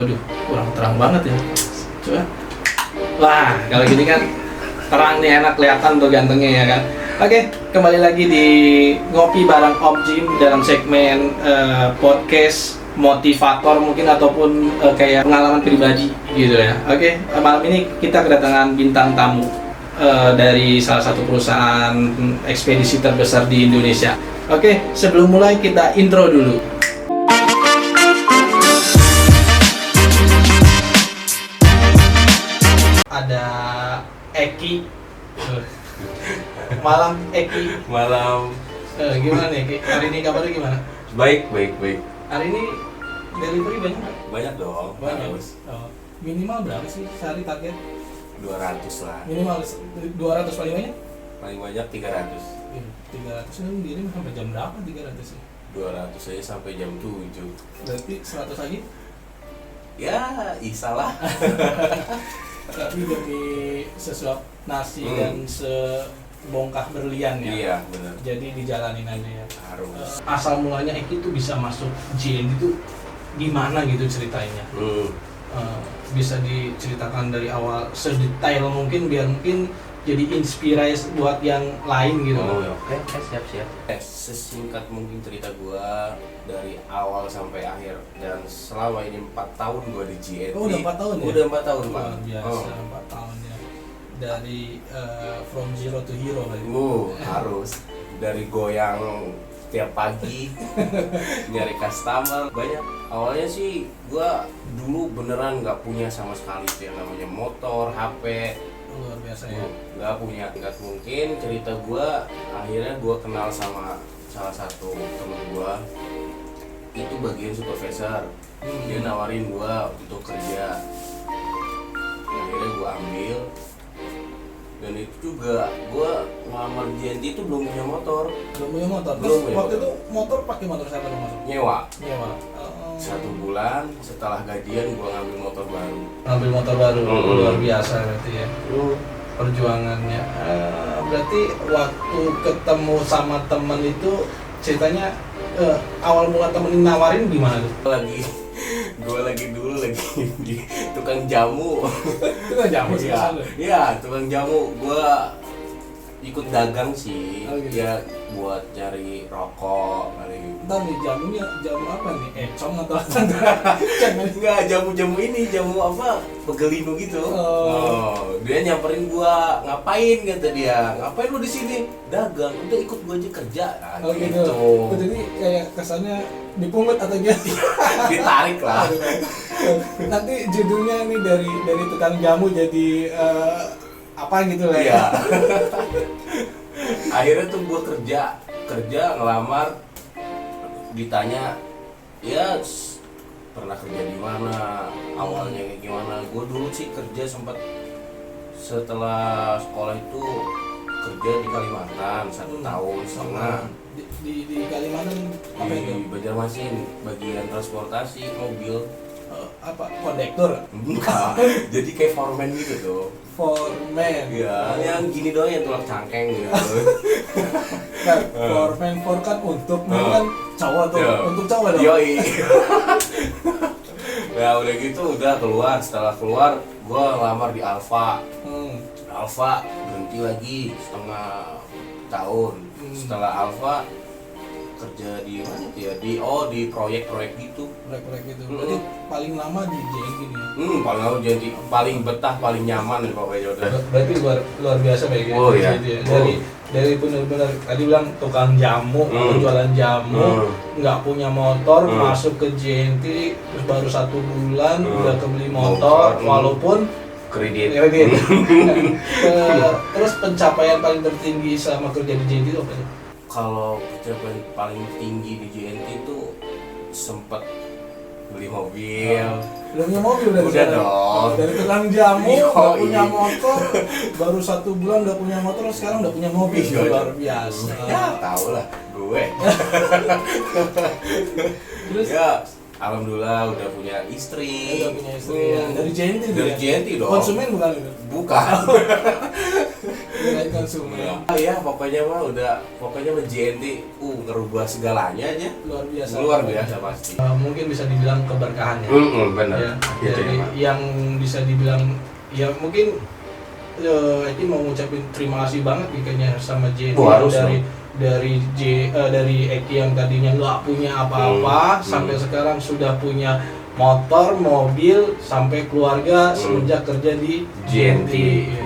Aduh, kurang terang banget ya. Coba. Wah, kalau gini kan terang nih, enak kelihatan tuh gantengnya ya kan. Oke, kembali lagi di Ngopi bareng Om Jim dalam segmen podcast motivator mungkin ataupun kayak pengalaman pribadi gitu ya. Oke, malam ini kita kedatangan bintang tamu dari salah satu perusahaan ekspedisi terbesar di Indonesia. Oke, sebelum mulai kita intro dulu. Ada Eki. Malam Eki. Malam. Gimana nih Eki? Hari ini kabarnya gimana? Baik. Hari ini delivery banyak nggak? Banyak dong. Banyak. Harus. Oh. Minimal berapa sih sehari target? 200 lah. Minimal 200, paling banyak? Paling banyak 300. 300 ini dikirim sampai jam berapa 300 sih? 200 aja sampai jam 7. Berarti 100 lagi? Ya, salah. Tapi demi sesuap nasi dan sebongkah berlian ya. Iya, benar. Jadi dijalanin aja ya. Harus. Asal mulanya Eki tuh bisa masuk JNT itu gimana gitu ceritanya? Bisa diceritakan dari awal sedetail mungkin biar mungkin jadi inspirasi buat yang lain gitu. Oke, siap. Sesingkat mungkin cerita gua dari awal sampai akhir dan selama ini 4 tahun gua di GNT. Oh, udah 4 tahun ya? Udah 4 tahun, Pak. Luar biasa, 4 tahun ya. Dari from zero to hero lagi. Harus. Dari goyang tiap pagi nyari customer banyak. Awalnya sih gua dulu beneran nggak punya sama sekali tuh yang namanya motor, HP. Luar biasa ya. Nggak punya, nggak mungkin. Cerita gua akhirnya gua kenal sama salah satu temen gua itu bagian supervisor. Dia nawarin gua untuk kerja, akhirnya gua ambil. Dan itu juga gua ngelamar JNT itu belum punya motor. Belum punya motor. Belum Terus punya waktu motor. itu motor pakai motor siapa dong masuk? Nyewa. Nyewa. 1 bulan setelah gajian gua ngambil motor baru. Ngambil motor baru. Luar biasa berarti ya. Perjuangannya. Berarti waktu ketemu sama temen itu ceritanya awal mula temen nawarin gimana tuh? Gue lagi di tukang jamu. Itu kan jamu sih. Iya, tukang jamu. Gue ikut dagang sih. Oh, gitu. Ya buat cari rokok kali. Entar nih jamunya jamu apa nih? Econg atau apa? Enggak, jamu ini jamu apa? Pegelinu gitu. Dia nyamperin gua, ngapain kata dia? Ngapain lu di sini? Dagang. Udah ikut gua aja kerja. Oh gitu. Jadi kayak kesannya dipungut atau gitu? Ditarik lah. Nanti judulnya nih dari tukang jamu jadi apa gitu lah ya. Iya. Akhirnya tuh gua kerja ngelamar, ditanya ya pernah kerja di mana, awalnya kayak gimana. Gue dulu sih kerja sempat setelah sekolah itu kerja di Kalimantan 1 tahun setengah. Di Kalimantan apa itu? Di Banjarmasin, bagian transportasi mobil. Apa kondektur? Enggak, jadi kayak foreman gitu tuh. Foreman. Iya, yang gini doang, yang tulang cangkeng gitu. Nah, foreman kan untuk kan cowok tuh, untuk cowok dong. Yoi. Nah udah gitu udah keluar. Setelah keluar gue lamar di Alfa. Alfa berhenti lagi setengah tahun. Setelah Alfa kerja di mana tuh ya? Di proyek-proyek gitu. Proyek gitu. Berarti paling lama di JNT nih. Paling lama jadi paling betah, paling nyaman nih pokoknya udah. Berarti luar biasa kayak gitu. Oh iya. Dari benar-benar tadi bilang tukang jamu, jualan jamu, nggak punya motor, masuk ke JNT terus baru 1 bulan udah kebeli motor, walaupun kredit. Terus pencapaian paling tertinggi selama kerja di JNT itu apa sih? Kalau pencapaian paling tinggi di JNT itu sempat beli mobil. Udah punya mobil udah dong. Dari tukang jamu udah punya motor, baru 1 bulan udah punya motor, sekarang udah punya mobil. Luar biasa. Ya tahu lah gue. Terus ya alhamdulillah udah punya istri. Udah punya istri ya. Dari JNT Dari JNT dong. Konsumen bukan itu? Bukan. nilai konsumen. Ya pokoknya mah JNT ngerubah segalanya aja. Luar biasa. Pasti. Mungkin bisa dibilang keberkahan ya. Benar. Ya, Gitu jadi ya, Pak. yang bisa dibilang ya mungkin Eki mau ngucapin terima kasih banget nih kayaknya sama JNT Harus dari Eki yang tadinya nggak punya apa-apa sampai sekarang sudah punya motor, mobil, sampai keluarga semenjak kerja di JNT.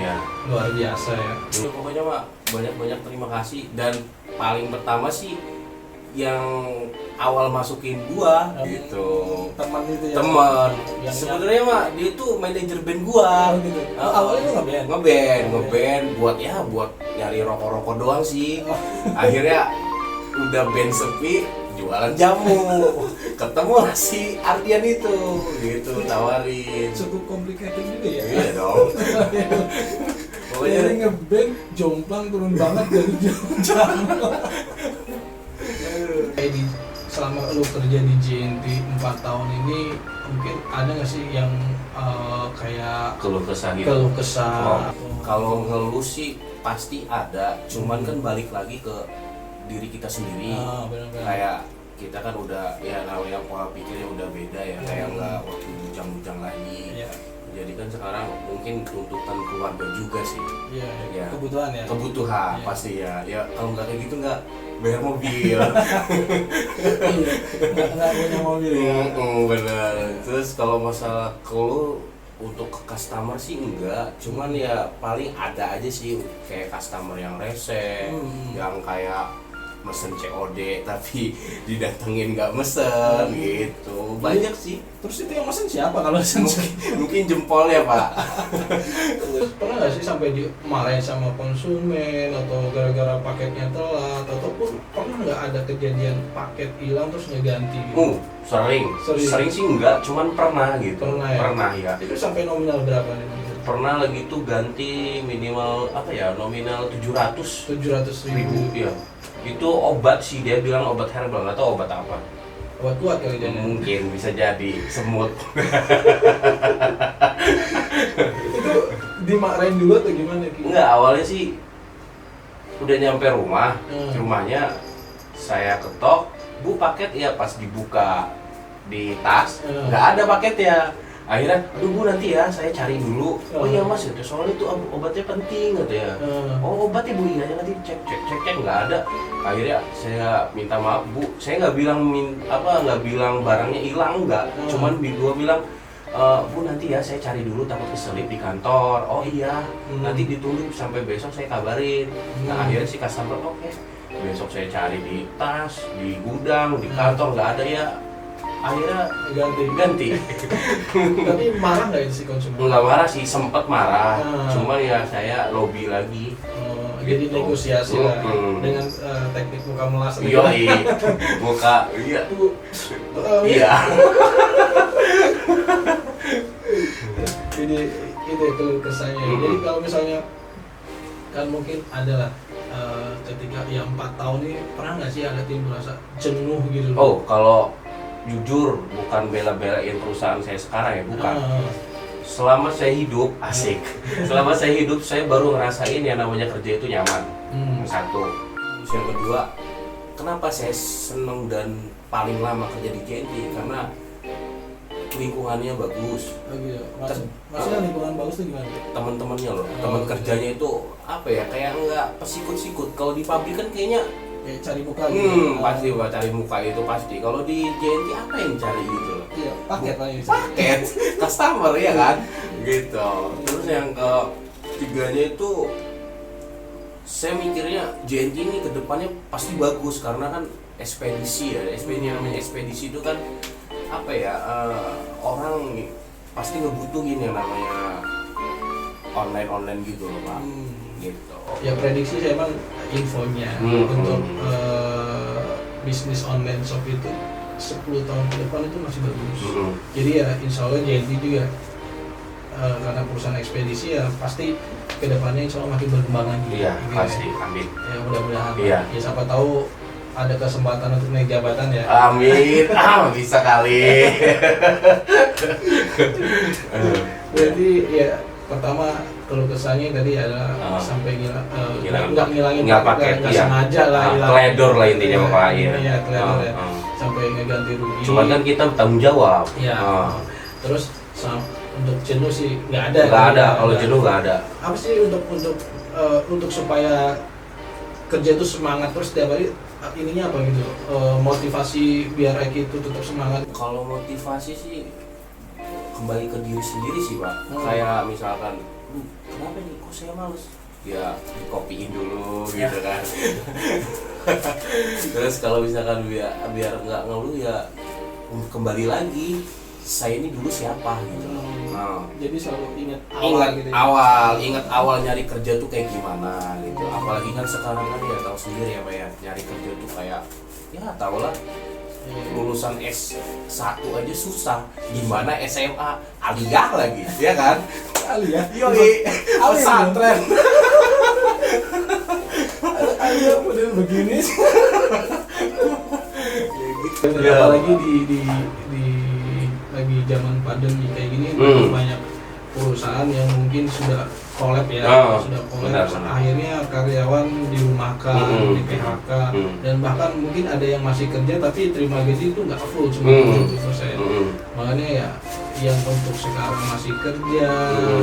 Ya. Luar biasa ya. Pokoknya Pak, banyak terima kasih, dan paling pertama sih yang awal masukin gua gitu. Teman itu ya. Teman. Yang Sebenarnya Mak, dia tuh manajer band gua. gitu. Awalnya lu ngeband. Ngeband buat nyari rokok-rokok doang sih. Akhirnya udah band sepi, jualan jamu. Ketemu lah si Ardian itu gitu, tawarin. Cukup complicated juga ya. Iya dong. Pokoknya Dari ngeband jomplang turun banget dari jam. Selama lu kerja di JNT 4 tahun ini mungkin ada nggak sih yang kayak keluh kesah gitu. keluh kesah? Kalau ngeluh sih pasti ada, cuman kan balik lagi ke diri kita sendiri. Benar-benar. Kayak kita kan udah ya namanya pola pikirnya udah beda ya, kayak nggak waktu bujang-bujang lagi. Iya. Jadi kan sekarang mungkin tuntutan keluarga juga sih. Iya, Ya. kebutuhan ya. Kebutuhan Iya. pasti ya. Ya kalau nggak kayak gitu nggak bayar mobil. Iya, nggak punya mobil ya. Bener. Terus kalau masalah keluh untuk ke customer sih enggak, cuman ya paling ada aja sih kayak customer yang rese, yang kayak mesen COD tapi didatengin nggak mesen gitu, banyak sih. Terus itu yang mesen siapa kalau mesen? Mungkin jempol ya Pak. Pernah nggak sih sampai dimarahin sama konsumen atau gara-gara paketnya telat, ataupun pernah nggak ada kejadian paket hilang terus ngeganti gitu? Sering sih enggak, cuman pernah gitu. Pernah Ya. Itu sampai nominal berapa nih? Pernah lagi tuh ganti minimal nominal 700.000 ya. Itu obat sih, dia bilang obat herbal, nggak tahu obat apa. Obat kuat kali dia. Mungkin bisa jadi semut. Itu dimarahin dulu atau gimana Ki? Enggak, awalnya sih udah nyampe rumah. Rumahnya saya ketok, Bu paket ya, pas dibuka di tas nggak ada paketnya. Akhirnya, aduh Bu nanti ya saya cari dulu. Oh iya Mas, itu soalnya itu obatnya penting katanya. Oh obatnya Bu, iya nanti cek nggak ada. Akhirnya saya minta maaf Bu, saya nggak bilang barangnya hilang, nggak. Cuman gua bilang, Bu nanti ya saya cari dulu, takut keselip di kantor. Oh iya, nanti ditunggu sampai besok saya kabarin. Nah akhirnya si customer oke. Besok saya cari di tas, di gudang, di kantor nggak ada ya. Akhirnya ganti. Tapi marah nggak itu si konsumen? Nggak marah sih, sempet marah. Cuman ya saya lobby lagi. Jadi Gitu. negosiasi lah dengan teknik muka melas. Yoi, muka, iya. Iya. Jadi itu keluh kesahnya. Jadi kalau misalnya kan mungkin ada lah ketika ya 4 tahun ini pernah nggak sih ada timbul rasa jenuh gitu? Oh, kalau jujur bukan bela-belain perusahaan saya sekarang ya, bukan. Selama saya hidup, asik. Selama saya hidup, saya baru ngerasain yang namanya kerja itu nyaman. Satu. Terus yang kedua, kenapa saya seneng dan paling lama kerja di JNT? Karena lingkungannya bagus. Oh gitu. Maksudnya lingkungan bagus tuh gimana? Teman-temannya loh, teman kerjanya itu apa ya? Kayak nggak pesikut-sikut. Kalau di pabrik kan kayaknya kayak cari muka gitu. Pasti buat cari muka itu pasti. Kalau di JNT apa yang cari gitu loh? Iya, paket lah ini. Paket, customer ya kan? Gitu. Terus yang ketiganya itu saya mikirnya JNT ini kedepannya pasti bagus karena kan ekspedisi ya. Namanya ekspedisi itu kan apa ya? Orang pasti ngebutuhin yang namanya online gitu loh Pak. Gitu. Ya prediksi saya emang infonya untuk bisnis online shop itu 10 tahun ke depan itu masih bagus. Jadi ya insya Allah JNT juga karena perusahaan ekspedisi ya pasti ke depannya insya Allah makin berkembang lagi. Iya, gitu pasti. Ya. Amin. Ya mudah-mudahan. Iya. Ya siapa tahu ada kesempatan untuk naik jabatan ya. Amin. Bisa kali. Jadi ya pertama kalau kesannya tadi adalah sampai nggak ngilangin nggak pakai, nggak iya. sengaja lah Teledor lah intinya Pak. Iya, teledor ya. Sampai ngeganti rugi. Cuman kan kita tanggung jawab. Iya. Terus untuk jenuh sih nggak ada. Nggak ada, kalau jenuh nggak ada. Apa sih untuk supaya kerja itu semangat terus setiap hari, ininya apa gitu? Motivasi biar Eki itu tetap semangat. Kalau motivasi sih kembali ke diri sendiri sih Pak. Kayak misalkan, kenapa nih kok saya males? Ya dikopiin dulu gitu kan. Terus kalau misalkan biar nggak ngeluh ya kembali lagi, saya ini dulu siapa gitu loh. Nah, jadi selalu ingat awal gitu ya. Ingat awal nyari kerja tuh kayak gimana gitu. Apalagi kan sekarang kan ya tahu sendiri ya Pak ya, nyari kerja tuh kayak ya tau lah, lulusan S1 aja susah, gimana SMA aliyah lagi, ya kan? Aliyah, yoi, pesantren. Aliyah model begini sih. Ya. Apalagi di lagi zaman pandemi kayak gini, banyak perusahaan yang mungkin sudah collab ya, sudah collab. Akhirnya karyawan dirumahkan, di PHK, dan bahkan mungkin ada yang masih kerja tapi terima gaji itu nggak full, cuma 70%. Makanya ya, yang untuk sekarang masih kerja,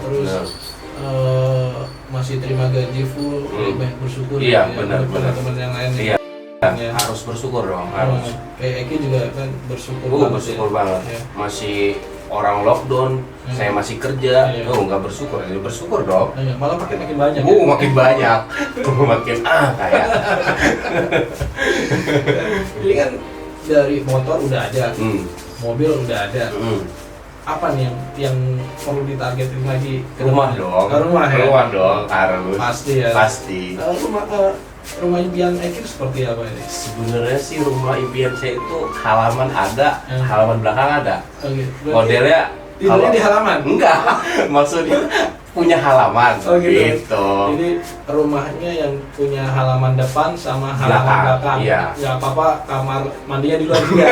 terus masih terima gaji full, banyak bersyukur. Iya, ya, benar. teman-teman yang lain. Iya. Ya. Harus bersyukur dong, harus. Kayak Eki juga kan bersyukur banget. Bersyukur ya. banget. Ya. Masih orang lockdown, saya masih kerja. Nggak bersyukur, ya bersyukur dong. Malah makin banyak. Makin banyak. Makin kayak. Jadi kan dari motor udah ada, mobil udah ada. Apa nih yang perlu ditargetin lagi? Rumah dong. Rumah ya. Rumah dong, harus. Pasti ya. Pasti. Rumah impian Eki seperti apa ini? Sebenarnya sih rumah impian saya itu halaman ada, halaman belakang ada. Gitu. Modelnya tidurnya di halaman? Enggak, maksudnya punya halaman. Gitu. Jadi rumahnya yang punya halaman depan sama halaman belakang. Iya. Nggak apa-apa kamar mandinya di luar juga.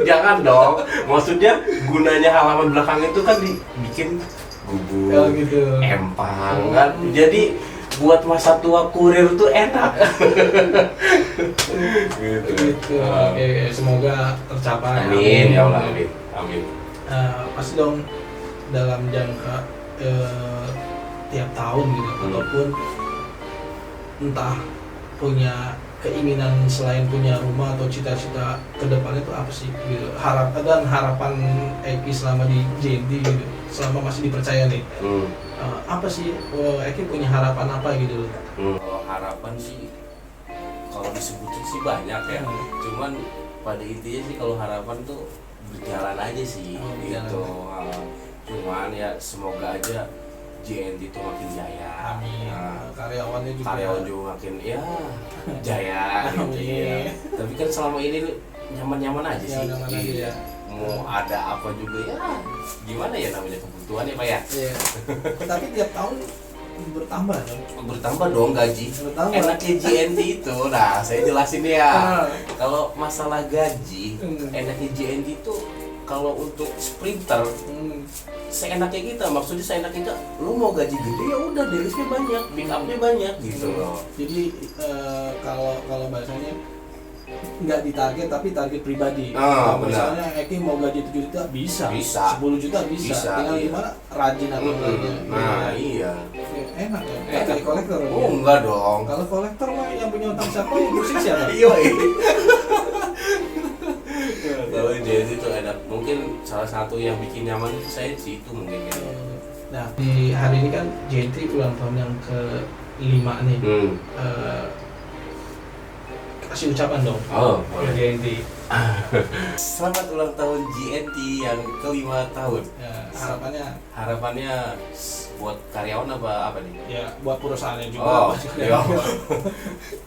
Jangan dong. Maksudnya gunanya halaman belakang itu kan dibikin gubuk, Gitu. empang kan. Jadi buat masa tua kurir tuh enak. Gitu. Oke, semoga tercapai. Amin ya Allah, amin. Pasti dong dalam jangka tiap tahun gitu, ataupun entah punya keinginan selain punya rumah atau cita-cita ke depannya itu apa sih gitu, harapan Eki selama di JNT gitu, selama masih dipercaya nih. Apa sih Eki punya harapan apa gitu? Kalau harapan sih, kalau disebutin sih banyak ya. Cuman pada intinya sih kalau harapan tuh berjalan aja sih, gitu. Cuman ya semoga aja JNT itu makin jaya. Amin. Karyawannya juga. Karyawan juga makin ya jaya gitu ya. Tapi kan selama ini nyaman-nyaman aja sih. Nyaman aja ya. Mau ada apa juga ya, gimana ya namanya kebutuhan ya Pak ya. Iya. Tapi tiap tahun bertambah dong. Bertambah dong gaji. Bertambah. Enaknya JNT itu, nah saya jelasin ya. Kalau masalah gaji, enaknya JNT itu kalau untuk sprinter, seenaknya kita, maksudnya seenaknya kita, lu mau gaji gede ya udah delisnya banyak, pick up-nya banyak gitu loh. Jadi kalau bahasanya nggak ditarget tapi target pribadi. Misalnya Eki mau gaji 7 juta bisa. 10 juta bisa. Tinggal gimana rajin atau enggaknya. Nah iya. Enak ya. Kayak kolektor. Oh enggak dong. Kalau kolektor mah yang punya utang siapa yang bersih siapa? Iya. Kalau JNT itu enak. Mungkin salah satu yang bikin nyaman itu saya sih itu mungkin ya. Nah di hari ini kan JNT ulang tahun yang ke-5 nih. Kasih ucapan dong. Boleh. JNT. Selamat ulang tahun JNT yang ke-5 tahun. Ya, harapannya buat karyawan apa nih? Ya buat perusahaannya juga. Iya.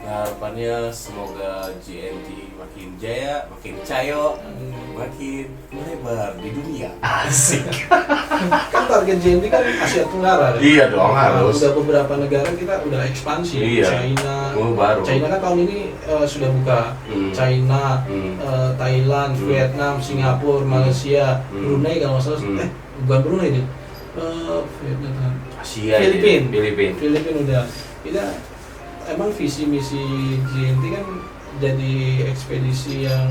Harapannya semoga JNT makin jaya, makin cayo, makin melebar di dunia. Asik. Kan target JNT kan Asia Tenggara. Iya dong, harus. Udah beberapa negara kita udah ekspansi. Iya. China. Baru. China kan tahun ini sudah buka. China, Thailand, Vietnam, Singapura, Malaysia, Brunei kalau nggak salah. Bukan Brunei deh. Vietnam. Asia. Filipina udah. Kita emang visi misi JNT kan jadi ekspedisi yang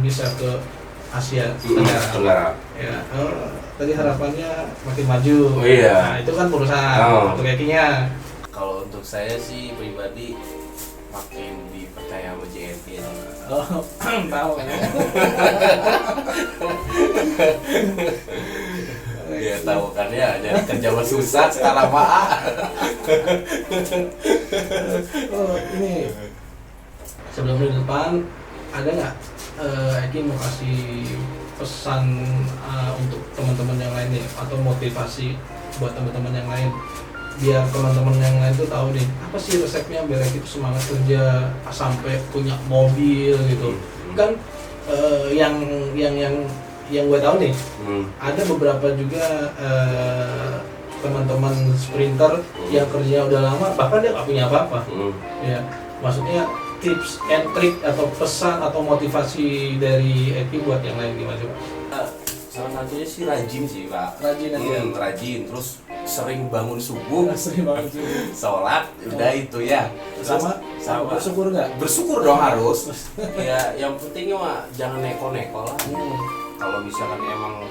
bisa ke Asia Tenggara. Ya, tadi harapannya makin maju. Oh, iya. Nah, itu kan perusahaan untuk Eki-nya. Kalau untuk saya sih pribadi makin dipercaya sama JNT ya. Oh, tahu kan. Ya tahu kan ya, jadi kerja mah susah sekarang mah. Oh, ini sebelum di depan ada nggak Eki mau kasih pesan untuk teman-teman yang lain nih atau motivasi buat teman-teman yang lain biar teman-teman yang lain tuh tahu nih apa sih resepnya biar Eki tuh semangat kerja sampai punya mobil gitu kan yang gue tahu nih ada beberapa juga teman-teman sprinter yang kerja udah lama bahkan dia nggak punya apa-apa ya maksudnya tips and trick atau pesan atau motivasi dari Eki buat yang lain gimana Pak? Salah satunya sih rajin sih Pak. Rajin aja. Rajin terus sering bangun subuh, Sering banget sih. sholat, udah itu ya. Sama bersyukur nggak? Bersyukur dong harus. Ya yang pentingnya mah jangan neko-neko lah. Kalau misalkan emang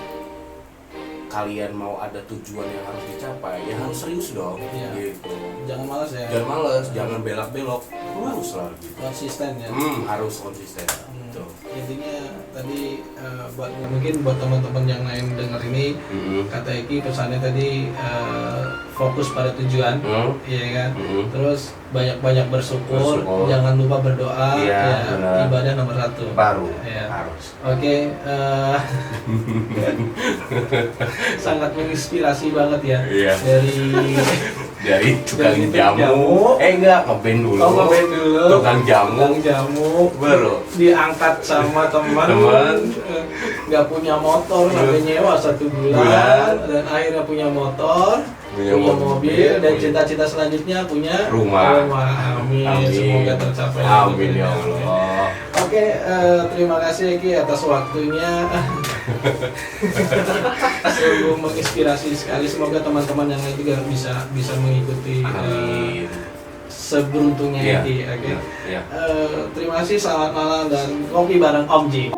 kalian mau ada tujuan yang harus dicapai, ya harus serius dong. Iya. Gitu. Jangan malas ya. Jangan males, jangan belak-belok, harus lah gitu. Konsisten ya. Harus konsisten. Gitu. Intinya tadi mungkin buat teman-teman yang lain dengar ini kata Eki pesannya tadi fokus pada tujuan, iya kan. Terus banyak-banyak bersyukur, jangan lupa berdoa, ya, ibadah nomor 1. Baru ya. harus. Oke, sangat menginspirasi banget ya. Iya. Dari tukang Dari jamu. Enggak, ngeband dulu. Oh, ngeband dulu. Tukang jamu. Baru diangkat sama teman. Nggak punya motor sampai nyewa 1 bulan dan akhirnya punya motor, punya mobil dan cita-cita selanjutnya punya rumah. Amin. Semoga tercapai. Amin ya Allah. Oke, terima kasih Eki atas waktunya. Sungguh menginspirasi sekali. Semoga teman-teman yang lain juga bisa mengikuti seberuntungnya Eki. Oke. Iya. Terima kasih, selamat malam dan ngopi bareng Om Ji.